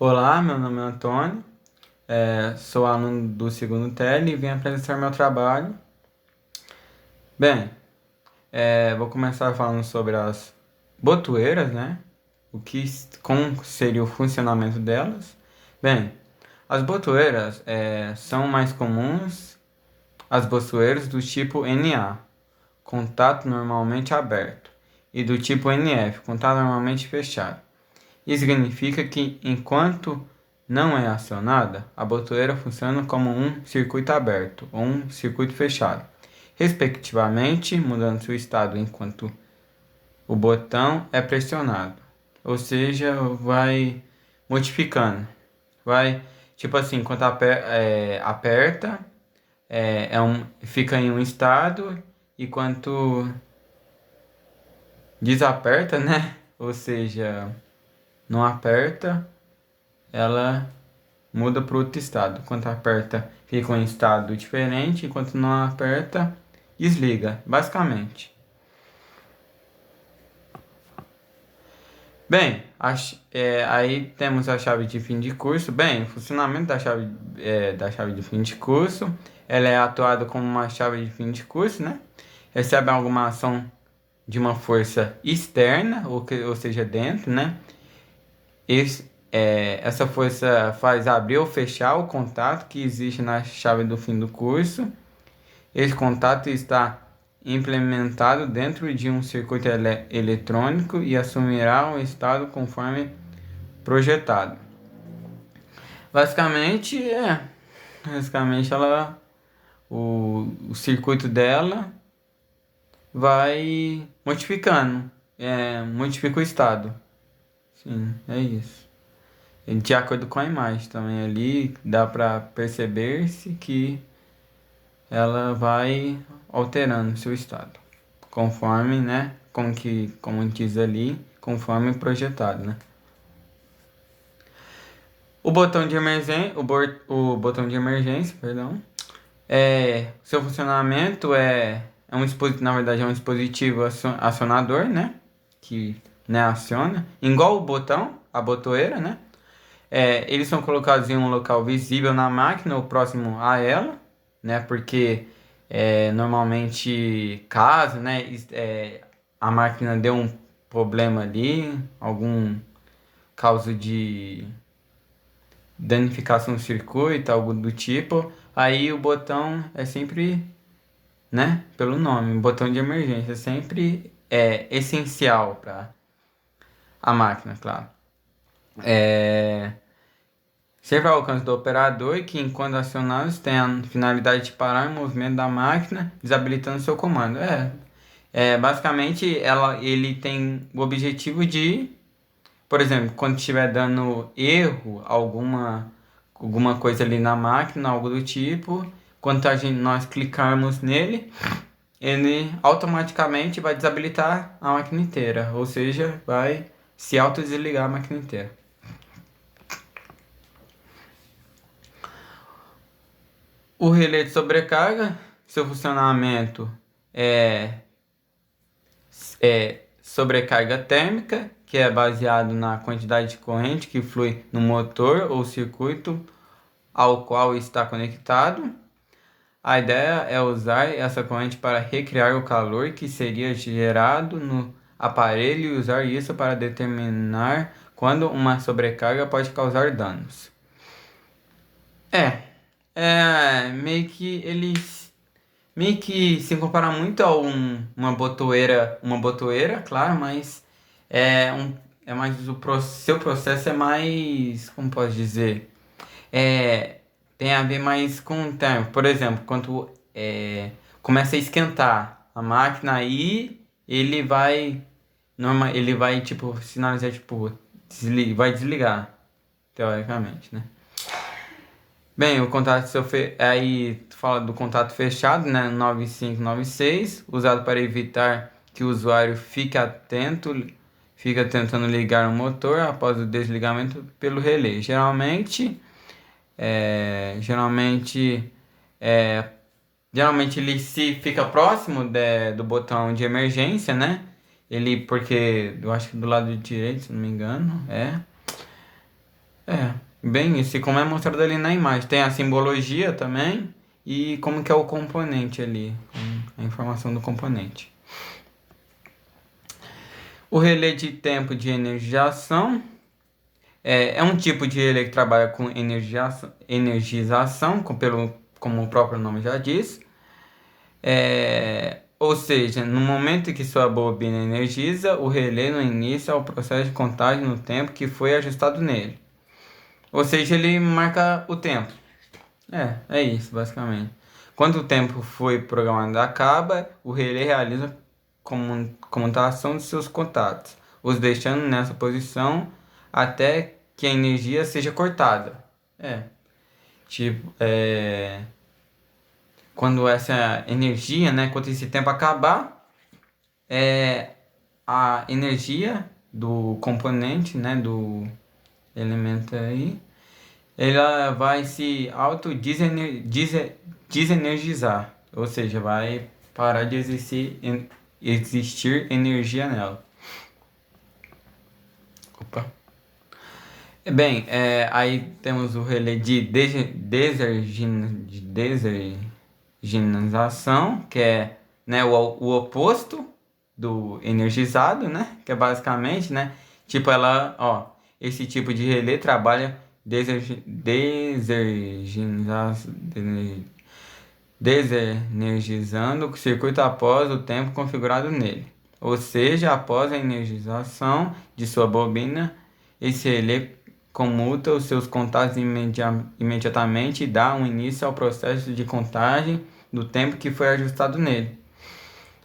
Olá, meu nome é Antônio, sou aluno do segundo TL e vim apresentar meu trabalho. Bem, vou começar falando sobre as botoeiras, né? Como seria o funcionamento delas. Bem, as botoeiras são mais comuns as botoeiras do tipo NA, contato normalmente aberto, e do tipo NF, contato normalmente fechado. Isso significa que, enquanto não é acionada, a botoeira funciona como um circuito aberto ou um circuito fechado, respectivamente, mudando seu estado enquanto o botão é pressionado. Ou seja, vai modificando. Vai, tipo assim, enquanto aperta, fica em um estado, e quando desaperta, né? Ou seja, não aperta, ela muda para outro estado. Quando aperta, fica em um estado diferente. Enquanto não aperta, desliga, basicamente. Bem, aí temos a chave de fim de curso. Bem, o funcionamento da chave de fim de curso, ela é atuada como uma chave de fim de curso, né? Recebe alguma ação de uma força externa, ou seja, dentro, né? Essa força faz abrir ou fechar o contato que existe na chave do fim do curso. Esse contato está implementado dentro de um circuito eletrônico e assumirá um estado conforme projetado. Basicamente, o circuito dela vai modificando, modifica o estado. Sim, é isso. E de acordo com a imagem também ali, dá para perceber-se que ela vai alterando seu estado, conforme, né, como diz ali, conforme projetado, né? O botão de emergência, perdão, seu funcionamento na verdade é um dispositivo acionador, né, que, né, aciona, igual o botão, a botoeira, né? Eles são colocados em um local visível na máquina ou próximo a ela, né? Porque normalmente, caso, né, a máquina deu um problema ali, algum caso de danificação do circuito, algo do tipo, aí o botão é sempre, né, pelo nome, botão de emergência, sempre é essencial para a máquina, claro. É, Serve ao alcance do operador que, quando acionados, tem a finalidade de parar o movimento da máquina, desabilitando seu comando. Basicamente, ele tem o objetivo de, por exemplo, quando estiver dando erro, alguma coisa ali na máquina, algo do tipo, quando nós clicarmos nele, ele automaticamente vai desabilitar a máquina inteira, ou seja, vai se autodesligar a máquina inteira. O relé de sobrecarga, seu funcionamento é, é sobrecarga térmica, que é baseado na quantidade de corrente que flui no motor ou circuito ao qual está conectado. A ideia é usar essa corrente para recriar o calor que seria gerado no aparelho e usar isso para determinar quando uma sobrecarga pode causar danos. Meio que se compara muito a uma botoeira, claro, mas é mais seu processo é mais, como posso dizer, é, tem a ver mais com o tempo. Por exemplo, quando começa a esquentar a máquina, aí ele vai tipo sinalizar, tipo, vai desligar, teoricamente, né? Bem, o contato aí tu fala do contato fechado, né, 9596, usado para evitar que o usuário fica tentando ligar o motor após o desligamento pelo relé. É, geralmente, é, geralmente ele se fica próximo do botão de emergência, né? Porque eu acho que do lado direito, se não me engano, É, bem isso. E como é mostrado ali na imagem. Tem a simbologia também e como que é o componente ali, a informação do componente. O relé de tempo de energização é um tipo de relé que trabalha com energização, como o próprio nome já diz. Ou seja, no momento em que sua bobina energiza, o relé no início ao processo de contagem no tempo que foi ajustado nele. Ou seja, ele marca o tempo. É isso, basicamente. Quando o tempo foi programado acaba, o relé realiza comutação de seus contatos, os deixando nessa posição até que a energia seja cortada. É, tipo, quando essa energia, né, quando esse tempo acabar, a energia do componente, né, do elemento aí, ela vai se desenergizar, ou seja, vai parar de existir energia nela. Opa. Bem, aí temos o relé de deserginização, que é, né, o oposto do energizado, né? Que é basicamente, né? Tipo, esse tipo de relé trabalha desenergizando o circuito após o tempo configurado nele. Ou seja, após a energização de sua bobina, esse relé comuta os seus contatos imediatamente e dá um início ao processo de contagem do tempo que foi ajustado nele.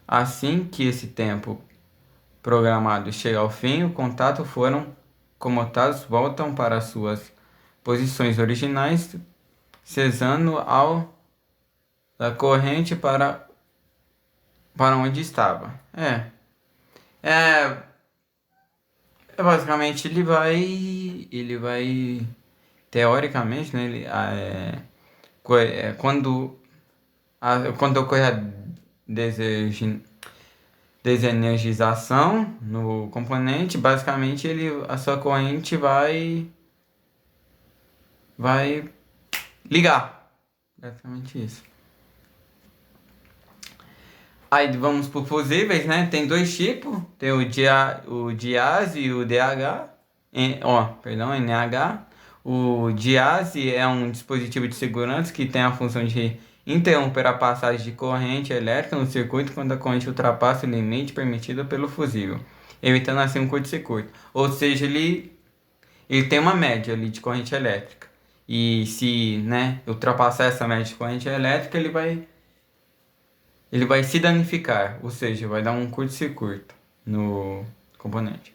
Assim que esse tempo programado chega ao fim, o contato foram comutados voltam para suas posições originais, cessando ao da corrente para onde estava. É, basicamente ele vai teoricamente, né, quando quando ocorre a deseji- desenergização no componente, basicamente a sua corrente vai ligar. Basicamente isso. Aí vamos por fusíveis, né? Tem dois tipos, tem o diase e o DH, perdão, NH. O diase é um dispositivo de segurança que tem a função de interromper a passagem de corrente elétrica no circuito quando a corrente ultrapassa o limite permitido pelo fusível, evitando assim um curto-circuito. Ou seja, ele tem uma média ali de corrente elétrica. E se, né, ultrapassar essa média de corrente elétrica, ele vai se danificar, ou seja, vai dar um curto-circuito no componente.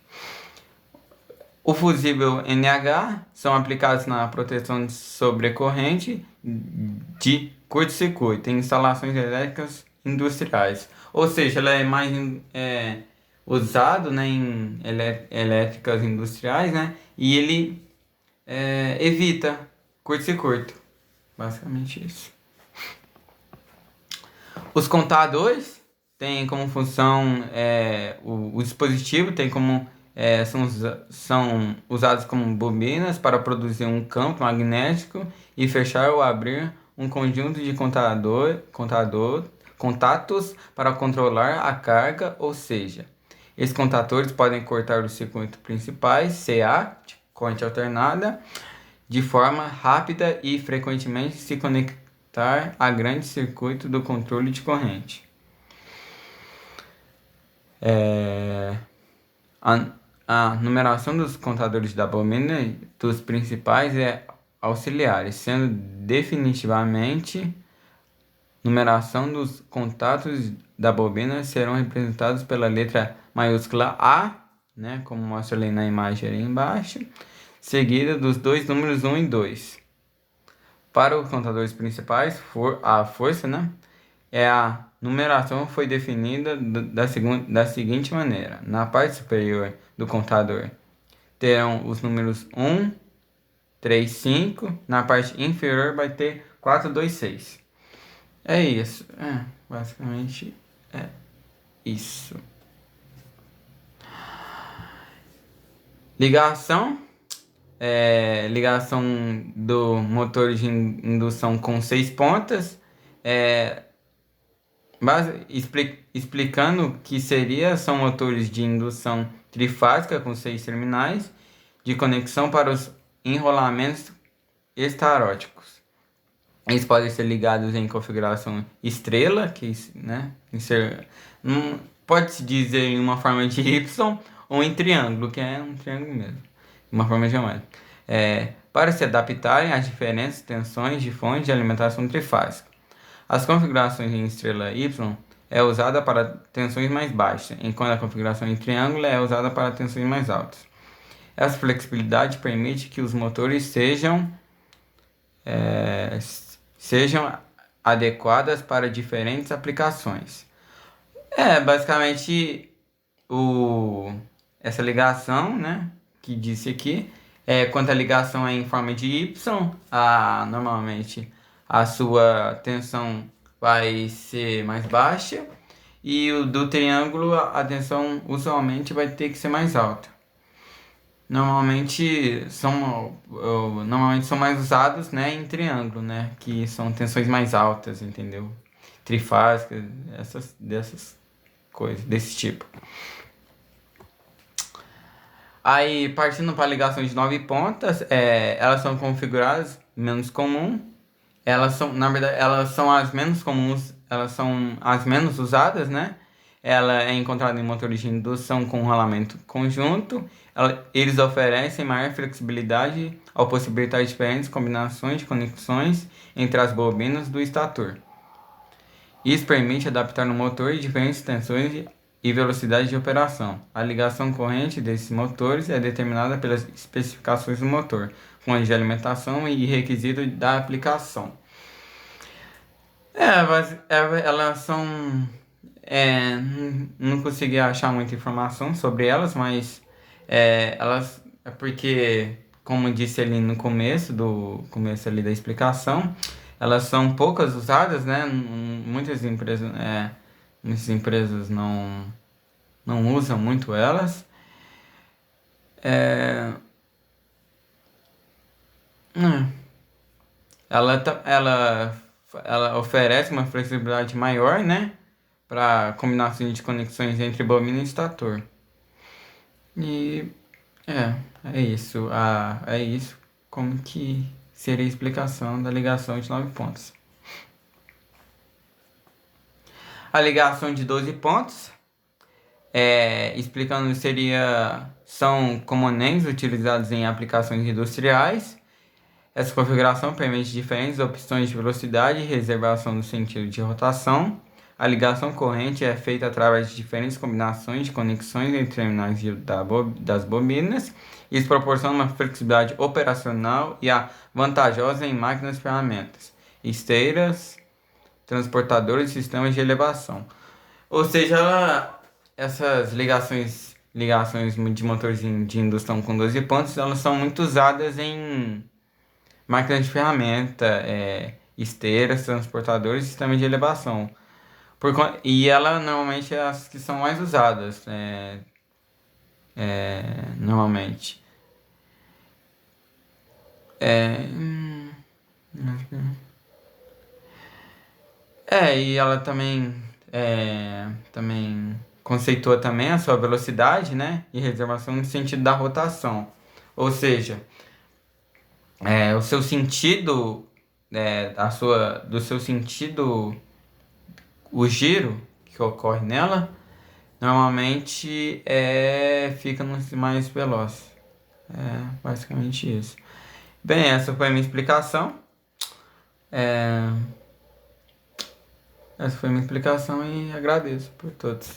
O fusível NH são aplicados na proteção de sobrecorrente de curto-circuito em instalações elétricas industriais. Ou seja, ela é mais usado, né, em elétricas industriais, né, e ele evita curto-circuito. Basicamente isso. Os contadores têm como função o dispositivo tem como são usados como bobinas para produzir um campo magnético e fechar ou abrir um conjunto de contatos para controlar a carga, ou seja, esses contadores podem cortar os circuitos principais, CA, corrente alternada, de forma rápida e frequentemente se conectar a grande circuito do controle de corrente. A, a numeração dos contadores da bobina dos principais é auxiliares, sendo definitivamente numeração dos contatos da bobina serão representados pela letra maiúscula A, né, como mostra ali na imagem ali embaixo, seguida dos dois números 1 e 2. Para os contadores principais, a força, né, a numeração foi definida da seguinte maneira: na parte superior do contador terão os números 1, 3, 5, na parte inferior vai ter 4, 2, 6. É isso, basicamente é isso. Ligação ligação do motor de indução com 6 pontas, é, explicando que são motores de indução trifásica com 6 terminais de conexão para os enrolamentos estaróticos. Eles podem ser ligados em configuração estrela, né, pode-se dizer em uma forma de Y, ou em triângulo, que é um triângulo mesmo, uma forma geométrica, para se adaptarem às diferentes tensões de fonte de alimentação trifásica. As configurações em estrela Y é usada para tensões mais baixas, enquanto a configuração em triângulo é usada para tensões mais altas. Essa flexibilidade permite que os motores sejam adequadas para diferentes aplicações. Basicamente essa ligação, né, que disse aqui, quando a ligação é em forma de Y, normalmente a sua tensão vai ser mais baixa, e o do triângulo a tensão usualmente vai ter que ser mais alta. Normalmente são mais usados, né, em triângulo, né, que são tensões mais altas, entendeu? Trifásicas, dessas coisas, desse tipo. Aí, partindo para ligações de 9 pontas, elas são configuradas menos comum. Elas são, na verdade, elas são as menos comuns, elas são as menos usadas, né? Ela é encontrada em motores de indução com rolamento conjunto. Eles oferecem maior flexibilidade ao possibilitar diferentes combinações de conexões entre as bobinas do estator. Isso permite adaptar o motor a diferentes tensões e velocidades de operação. A ligação corrente desses motores é determinada pelas especificações do motor, fonte de alimentação e requisito da aplicação. Elas são... não consegui achar muita informação sobre elas, mas elas... É porque, como disse ali no começo ali da explicação, elas são poucas usadas, né? Muitas empresas não usam muito elas. Ela oferece uma flexibilidade maior, né, para combinações de conexões entre bobina e estator. E é isso. É isso como que seria a explicação da ligação de 9 pontos. A ligação de 12 pontos, explicando, são componentes utilizados em aplicações industriais. Essa configuração permite diferentes opções de velocidade e reservação do sentido de rotação. A ligação corrente é feita através de diferentes combinações de conexões entre terminais das bobinas. Isso proporciona uma flexibilidade operacional e vantajosa em máquinas e ferramentas, esteiras, transportadores e sistemas de elevação. Ou seja, essas ligações de motores de indução com 12 pontos, elas são muito usadas em máquinas de ferramenta, esteiras, transportadores e sistemas de elevação. E ela normalmente é as que são mais usadas, normalmente. E ela também conceitua também a sua velocidade, né, e reservação no sentido da rotação. Ou seja, o seu sentido, do seu sentido, o giro que ocorre nela, normalmente fica mais veloz. Basicamente isso. Bem, essa foi a minha explicação. Essa foi a minha explicação e agradeço por todos.